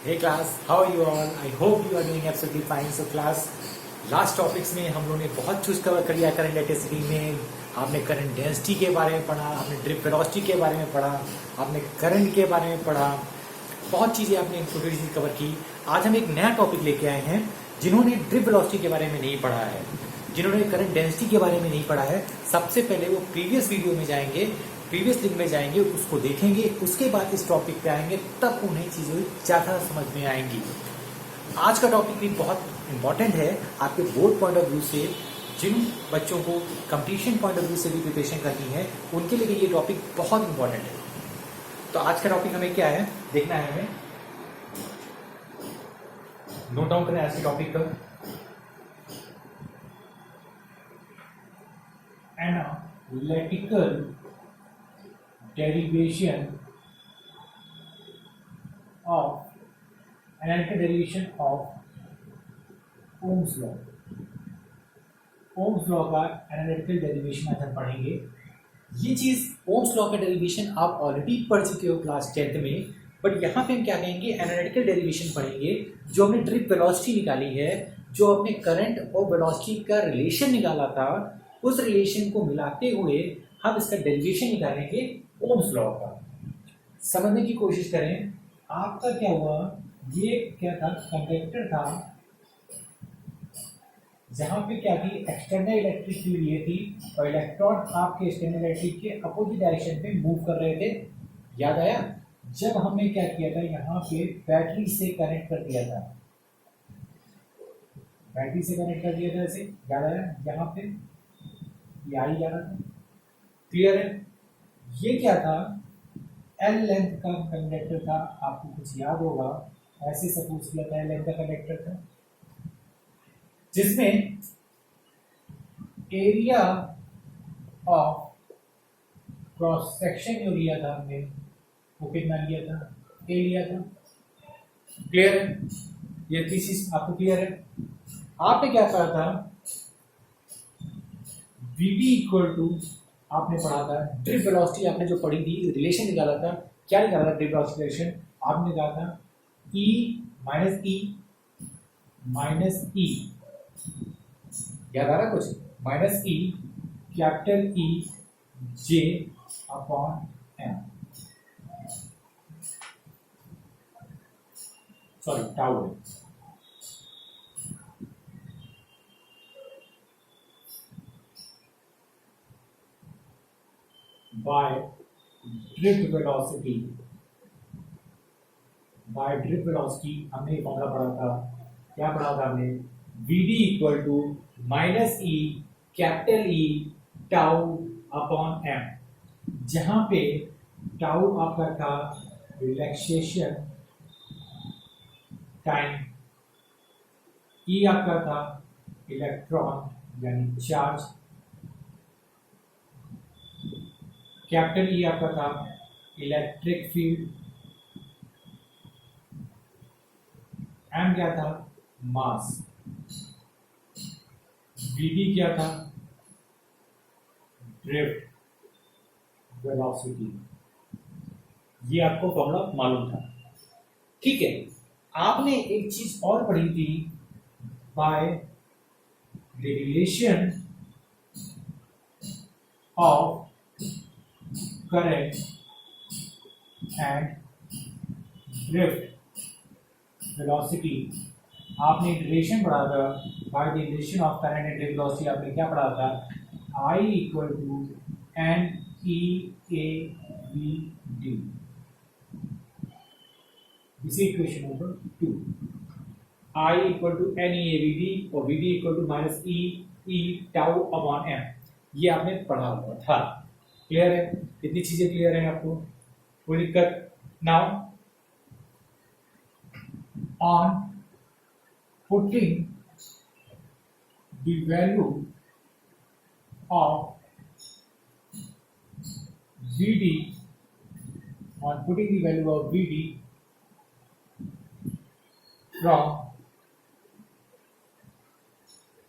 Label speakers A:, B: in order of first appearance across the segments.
A: Hey class, how are you all? I hope you are doing absolutely fine. So class, last topics में हम लोगों ने बहुत कुछ कवर कर लिया करंट इलेक्ट्रिसिटी में। आपने करंट डेंसिटी के बारे में पढ़ा, आपने ड्रिप वेलोसिटी के बारे में पढ़ा, आपने करंट के बारे में पढ़ा, बहुत चीज़ें आपने छोटी सी कवर की। आज हम एक नया टॉपिक लेके आए हैं। जिन्होंने ड्रिप वेलोसिटी के बारे में नहीं पढ़ा है, जिन्होंने करंट डेंसिटी के बारे में नहीं पढ़ा है, सबसे पहले वो प्रीवियस वीडियो में जाएंगे, प्रीवियस लिंक में जाएंगे, उसको देखेंगे, उसके बाद इस टॉपिक पे आएंगे, तब उन्हें चीज़ें ज़्यादा समझ में आएंगी। आज का टॉपिक भी बहुत इंपॉर्टेंट है आपके बोर्ड पॉइंट ऑफ व्यू से। जिन बच्चों को कंपटीशन पॉइंट ऑफ व्यू से भी प्रिपरेशन करनी है, उनके लिए ये टॉपिक बहुत इंपॉर्टेंट है। तो आज का टॉपिक हमें क्या है देखना है, हमें नोट डाउन करें आज के टॉपिक का। Analytical derivation of Ohm's law. Ohms law का एनालिटिकल डेरिवेशन आज हम पढ़ेंगे। ये चीज ओम्स लॉ का डेरिवेशन आप ऑलरेडी पढ़ चुके हो क्लास 10th में, बट यहाँ पे हम क्या कहेंगे, एनालिटिकल डेरिवेशन पढ़ेंगे। जो हमने ड्रिप वेलोसिटी निकाली है, जो अपने करंट और वेलोसिटी का रिलेशन निकाला था, उस रिलेशन को मिलाते हुए हम इसका डेरिवेशन निकालेंगे ओम्स लॉ का। समझने की कोशिश करें। आपका क्या हुआ, ये क्या था, कंडक्टर था, जहां पे क्या थी, एक्सटर्नल इलेक्ट्रिक फील्ड ये थी, और इलेक्ट्रॉन आपके एक्सटर्नल इलेक्ट्रिक के अपोजिट डायरेक्शन पे मूव कर रहे थे। याद आया जब हमने क्या किया था, यहाँ पे बैटरी से कनेक्ट कर दिया था, बैटरी से कनेक्ट कर दिया था ऐसे। याद आया, यहाँ पे ये आई जा रहा था, क्लियर है। ये क्या था, एल लेंथ का कंडक्टर था, आपको कुछ याद होगा, ऐसे सपोज किया था, एल लेंथ का कंडक्टर था, जिसमें एरिया ऑफ क्रॉस सेक्शन जो लिया था हमने, वो कितना लिया था, ए लिया था। क्लियर है, ये चीज आपको क्लियर है। आपने क्या कहा था, वीडी इक्वल टू, आपने पढ़ा था ड्रिप वेलोसिटी, आपने जो पढ़ी थी, रिलेशन निकाला था। क्या निकाला था ड्रिप वेलोसिटी रिलेशन, आपने कहा था ई माइनस ई, याद आ रहा कुछ, माइनस ई capital E J upon m, sorry tau है। By drift velocity, by drift velocity हमने फॉर्मूला पढ़ा था। क्या पढ़ा था हमने, Vd equal to minus E capital E tau upon m, जहां पे टाउ आपका था रिलैक्सेशन टाइम, ई आपका था इलेक्ट्रॉन यानी चार्ज, कैपिटल ई आपका था इलेक्ट्रिक फील्ड, एम क्या था, मास, वीडी क्या था, ड्रिफ्ट वेलोसिटी। ये आपको फॉर्मूला मालूम था, ठीक है। आपने एक चीज और पढ़ी थी, by the relation of current and drift velocity. आपने रिलेशन पढ़ा था, by the relation of current and drift velocity. आपने क्या पढ़ा था, I equal to N E A V D, this equation number 2। I equal to N E A V D और V D equal to minus E E tau upon M, ये आपने पढ़ा हुआ था। क्लियर है, इतनी चीजें क्लियर है आपको, कोई दिक्कत। Now on putting the value of Vd, on putting the value of Vd from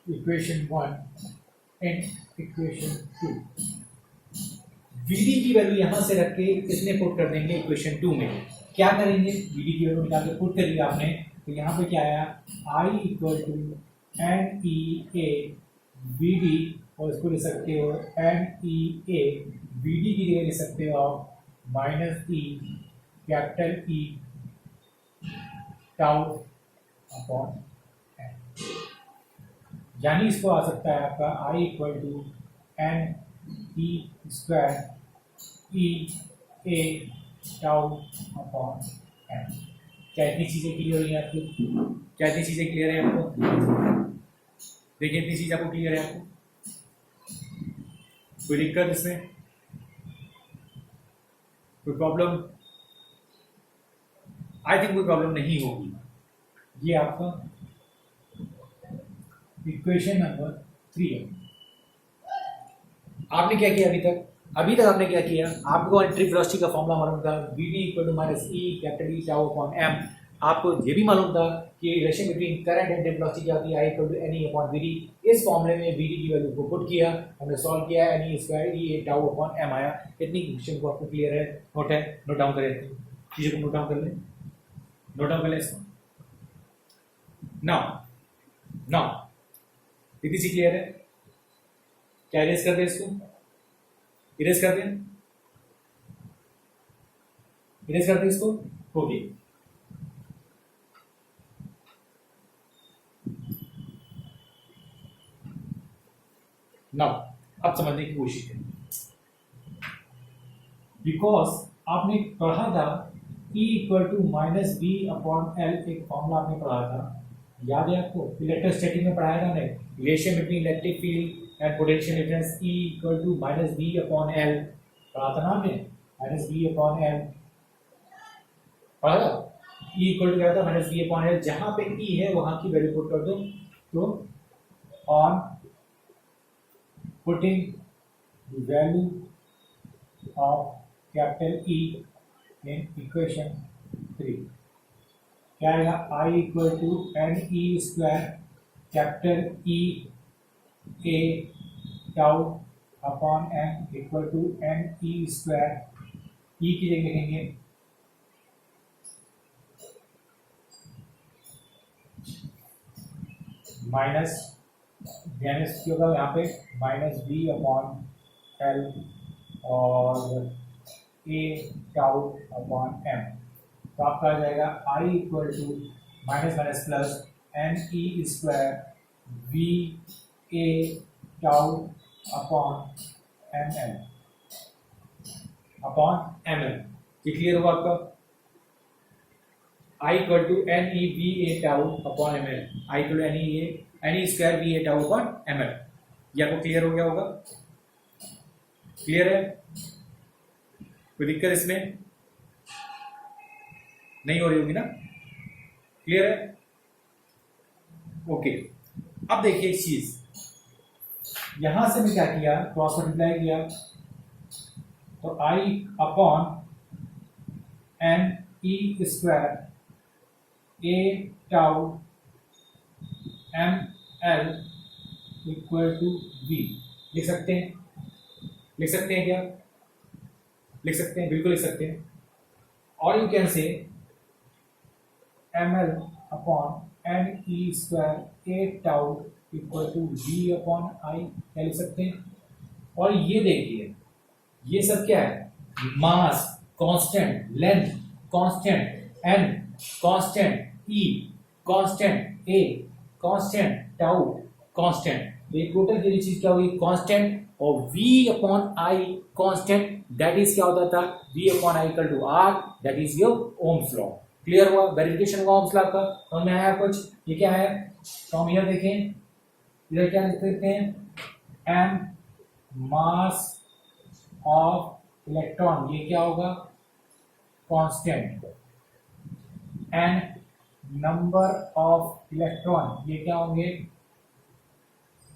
A: equation 1 and equation 2, Vd की वैल्यू यहां से रख के किसने पुट कर देंगे इक्वेशन 2 में। क्या करेंगे, वीडी की वैल्यू निकाल के पुट कर दिया आपने, तो यहाँ पे क्या आया, I equal to N E A V D, और इसको ले सकते हो N E A V D की जगह ले सकते हो आप माइनस ई capital E tau upon N, यानी इसको आ सकता है आपका I equal to N E square E A tau upon N. क्या इतनी चीजें क्लियर हुई हैं आपको? क्या इतनी चीजें क्लियर है आपको? देखिए इतनी चीज आपको क्लियर है आपको? कोई दिक्कत इसमें? कोई प्रॉब्लम? आई थिंक कोई प्रॉब्लम नहीं होगी। ये आपका इक्वेशन नंबर 3 है। आपने क्या किया अभी तक? अभी तक आपने क्या किया, आपको ट्रिप वेलोसिटी का फॉर्मूला मालूम था, V D equal to minus E capital E tau upon M. आपको ये भी मालूम था कि relation between current and drift velocity क्या होती है, I equal to N E upon V D. इस फॉर्मूले में वी डी की वैल्यू को पुट किया, हमने सॉल्व किया, N E square E A tau upon M आया। इतनी क्वेश्चन को आपको क्लियर है? नोट है? नोट डाउन करें, चीज़ों को नोट डाउन कर लें, नोट डाउन कर लें इसको। नाउ इतनी सी क्लियर है? क्या इरेज कर दें इसको? इरेज कर दें, इरेज कर दें इसको, हो गई। नाउ अब समझने की कोशिश करें, बिकॉज आपने पढ़ा था E equal to minus B upon L, एक फॉर्मूला आपने पढ़ा था, याद है आपको? इलेक्ट्रोस्टैटिक में पढ़ाया था हमने, relation between electric field and potential difference E equal to minus B upon L, पढ़ा था ना आपने? माइनस बी अपॉन एल पढ़ा था। E इक्वल टू क्या था? Minus B upon L. जहां पे E है वहां की वैल्यू पुट कर दो, तो on putting the value of capital E in equation 3 क्या आएगा? I equal to N E square capital E A tau upon N equal to N E square, E की जगह लिखेंगे माइनस, माइनस क्या होगा यहाँ पे, माइनस बी अपॉन एल और ए टाउ अपॉन एम। तो आपका आ जाएगा I equal to minus minus plus N E square V A tau upon M L upon M L. ये क्लियर हुआ आपका? I equal to N E V A tau upon M L, I equal to N E square V A tau upon M L. ये आपको clear हो गया होगा? Clear है? कोई दिक्कत इसमें नहीं हो रही होगी ना? क्लियर है? ओके। अब देखिए एक चीज, यहां से मैं क्या किया, क्रॉस मल्टीप्लाई किया, तो I upon N E square A tau M L equal to V लिख सकते हैं? लिख सकते हैं क्या? लिख सकते हैं, बिल्कुल लिख सकते हैं। और you can say M L upon N E square A tau equal to V upon I, क्या लिख सकते हैं? और ये देखिए, ये सब क्या है? Mass constant, length constant, N constant, E constant, A constant, tau constant. तो ये टोटल की चीज क्या होगी? कांस्टेंट। और v upon I constant, that is क्या होता था? v upon I equal to R, that is your Ohm's law. Clear हुआ? वेरिफिकेशन हुआ ओम्स लॉ का? समझ में आया कुछ? ये क्या है? तो हम इधर देखें, इधर क्या लिख सकते हैं? m मास ऑफ इलेक्ट्रॉन, ये क्या होगा? Constant. n number of electron, ये क्या होंगे?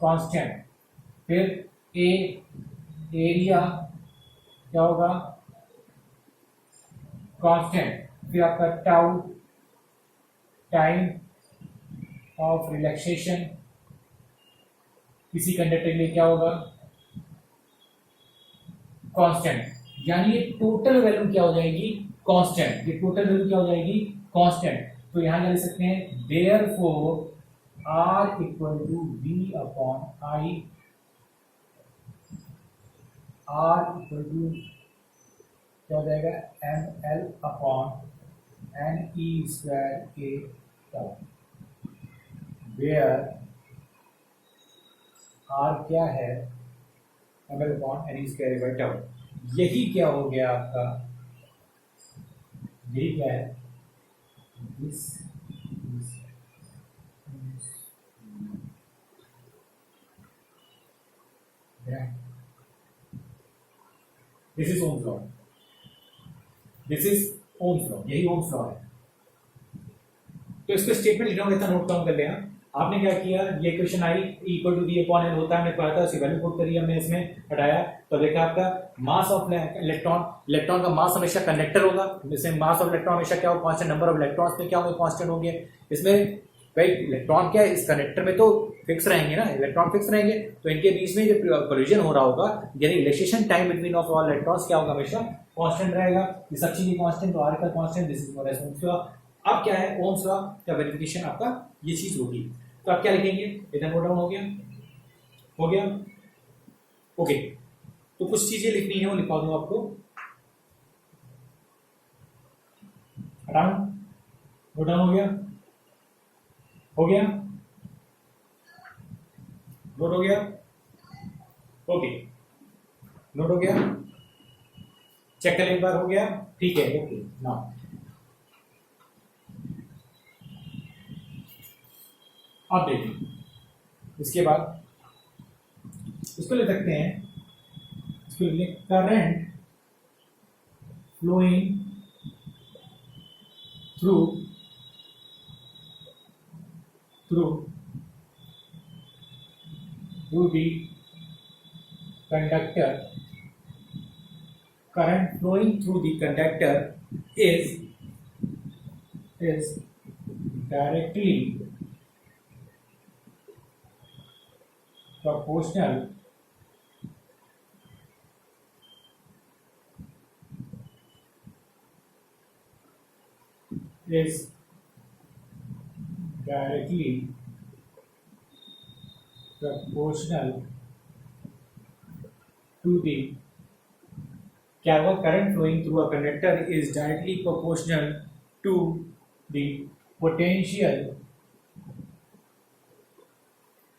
A: कांस्टेंट। फिर ए एरिया क्या होगा? कांस्टेंट। फिर आपका टाउ टाइम ऑफ रिलैक्सेशन किसी कंडक्टर के लिए क्या होगा? कांस्टेंट। यानी ये टोटल वैल्यू क्या हो जाएगी? कांस्टेंट, ये टोटल वैल्यू क्या हो जाएगी, कांस्टेंट। तो यहां क्या लिख सकते हैं, therefore R equal to V upon I, R equal to क्या हो जाएगा, M L upon N E square के टाउ, वेयर आर क्या है, M L upon N E square by tau. यही क्या हो गया आपका, यही क्या है, this this is Ohm's law, this is Ohm's law, यही ओम्स लॉ है। तो इसको स्टेटमेंट लिखा हूं, इतना नोट डाउन कर लेना। आपने क्या किया, ये question I equal to V upon N होता है, हमने पढ़ा था, उसकी वैल्यू पुट करी हमने, इसमें हटाया तो देखा आपका मास ऑफ इलेक्ट्रॉन, इलेक्ट्रॉन का मास हमेशा कंडक्टर होगा, इसमें मास ऑफ इलेक्ट्रॉन हमेशा क्या होगा, कांस्टेंट, नंबर ऑफ इलेक्ट्रॉन्स में क्या होंगे, कांस्टेंट होंगे। इसमें भाई इलेक्ट्रॉन क्या है, इस कंडक्टर में तो फिक्स रहेंगे ना, इलेक्ट्रॉन फिक्स रहेंगे, तो इनके बीच में जो कोलिजन हो रहा होगा, यानी relation time between of all electrons क्या होगा, हमेशा कांस्टेंट रहेगा। ये सब चीजें कांस्टेंट, तो आर का constant, this is known as Ohm's law. अब क्या है, ओम्स लॉ का वेरिफिकेशन आपका ये चीज होगी। तो आप क्या लिखेंगे, इधर नोट डाउन हो गया, हो गया, ओके। तो कुछ चीजें लिखनी है, वो लिखवा दूं आपको, हटाऊं, नोट डाउन हो गया, हो गया, नोट हो गया, ओके, नोट हो गया, चेक करें एक बार, हो गया, ठीक है, ओके। नाउ अब देखिए, इसके बाद इसको ले सकते हैं, इसको लिखिए current flowing through through through the conductor, current flowing through the conductor is directly proportional is directly proportional to the क्या हुआ, current flowing through a conductor is directly proportional to the potential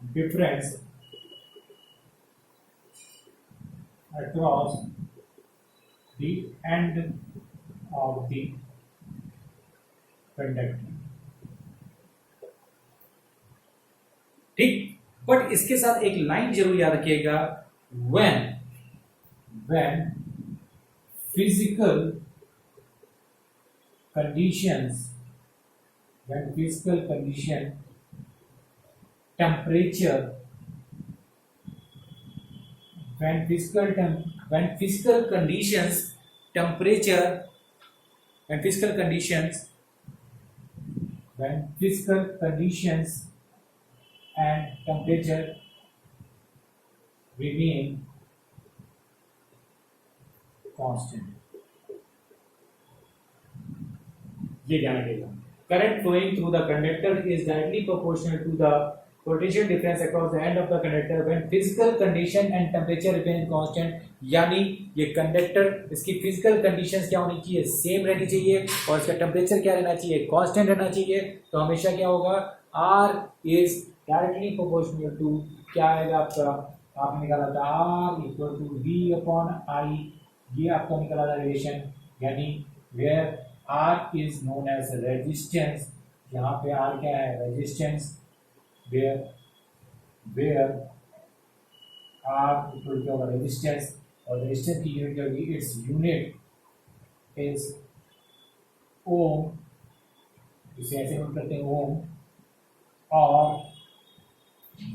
A: difference across the end of the conductor. ठीक, but इसके साथ एक line जरूर याद रखिएगा, when physical conditions, when physical condition, temperature, when physical conditions, temperature, when physical conditions and temperature remain constant, ये ध्यान रखिएगा। Current flowing through the conductor is directly proportional to the potential difference across the end of the conductor when physical condition and temperature remain constant. यानी ये conductor, इसकी physical conditions क्या होनी चाहिए, same रहनी चाहिए, और इसका टेम्परेचर क्या रहना चाहिए, कांस्टेंट रहना चाहिए। तो हमेशा क्या होगा, R is directly proportional to, क्या आएगा आपका, आपने निकाला था R equal to V upon I, ये आपका निकला था रिलेशन, यानी where R is known as resistance, यहाँ पे आर क्या है, resistance, where R equal to resistance, और रेजिस्टेंस की यूनिट होगी, इट्स यूनिट इज ओम, इसे ऐसे नोट करते हैं ओम, और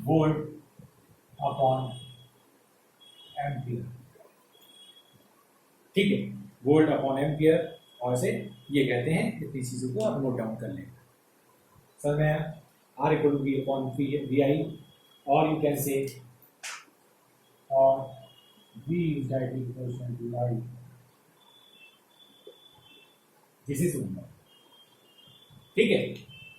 A: वोल्ट अपॉन एम्पियर। ठीक है, वोल्ट अपॉन एम्पियर, और से ये कहते हैं, इतनी चीजों को आप नोट डाउन कर लें। सर मैं R equal to V upon V I, और यू कैन से, और V is directly proportional to I, this is Ohm law. ठीक है,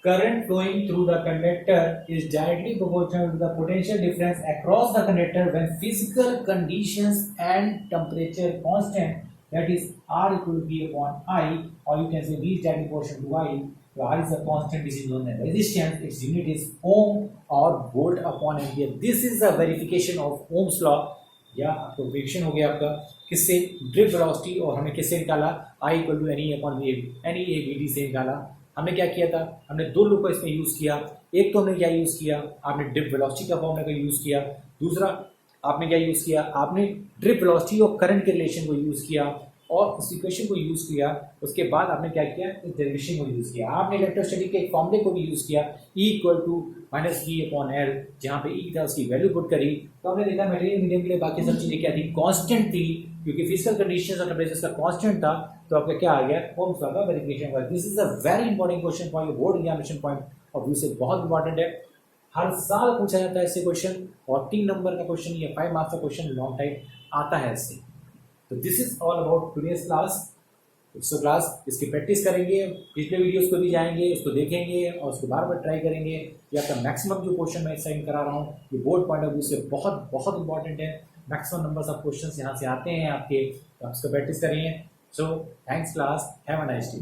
A: current flowing through the conductor is directly proportional to the potential difference across the conductor when physical conditions and temperature constant, that is R equal to V upon I, or you can say V is directly proportional to I. So R is a constant which is known as resistance, its unit is ohm or volt upon ampere. This is the verification of Ohm's law, या आपको variation हो गया आपका किससे, drip velocity, और हमने किससे निकाला, I equal to N E upon N E A V D से निकाला। हमने क्या किया था, हमने दो लॉ को इसमें यूज किया। एक तो हमने क्या यूज किया, आपने ड्रिप वेलोसिटी का फॉर्मूला का यूज किया। दूसरा आपने क्या यूज किया, आपने ड्रिप वेलोसिटी और करंट के रिलेशन को यूज किया और उस इक्वेशन को यूज किया। उसके बाद आपने क्या किया, इस डेरिवेशन को यूज किया। आपने इलेक्ट्रोस्टैटिक के एक फॉर्मूले को भी यूज किया, E equal to minus V upon L, जहाँ पे E था उसकी वैल्यू पुट करी। तो हमने देखा मटेरियल मीडियम के लिए बाकी सब चीजें क्या थी, कांस्टेंट थी, क्योंकि फिजिकल कंडीशंस और टेम्परेचर का कांस्टेंट था। तो आपका क्या आ गया, ओम्स लॉ का वेरिफिकेशन हुआ। This is a very important question for your board examination point of view से, बहुत इंपॉर्टेंट है। हर साल पूछा जाता है इससे क्वेश्चन, और 3 नंबर का क्वेश्चन या 5 मार्क्स का क्वेश्चन लॉन्ग टाइम आता है इससे। तो this is all about today's class. So class इसकी प्रैक्टिस करेंगे, पिछले वीडियोस को भी जाएंगे, उसको देखेंगे और उसको बार बार ट्राई करेंगे। ये आपका मैक्सिमम जो क्वेश्चन मैं साइन करा रहा हूँ ये बोर्ड पॉइंट ऑफ व्यू से बहुत बहुत इंपॉर्टेंट है। मैक्सिमम नंबर्स ऑफ क्वेश्चंस यहाँ से आते हैं आपके, तो आप इसको प्रैक्टिस करेंगे। So thanks class, have a nice day.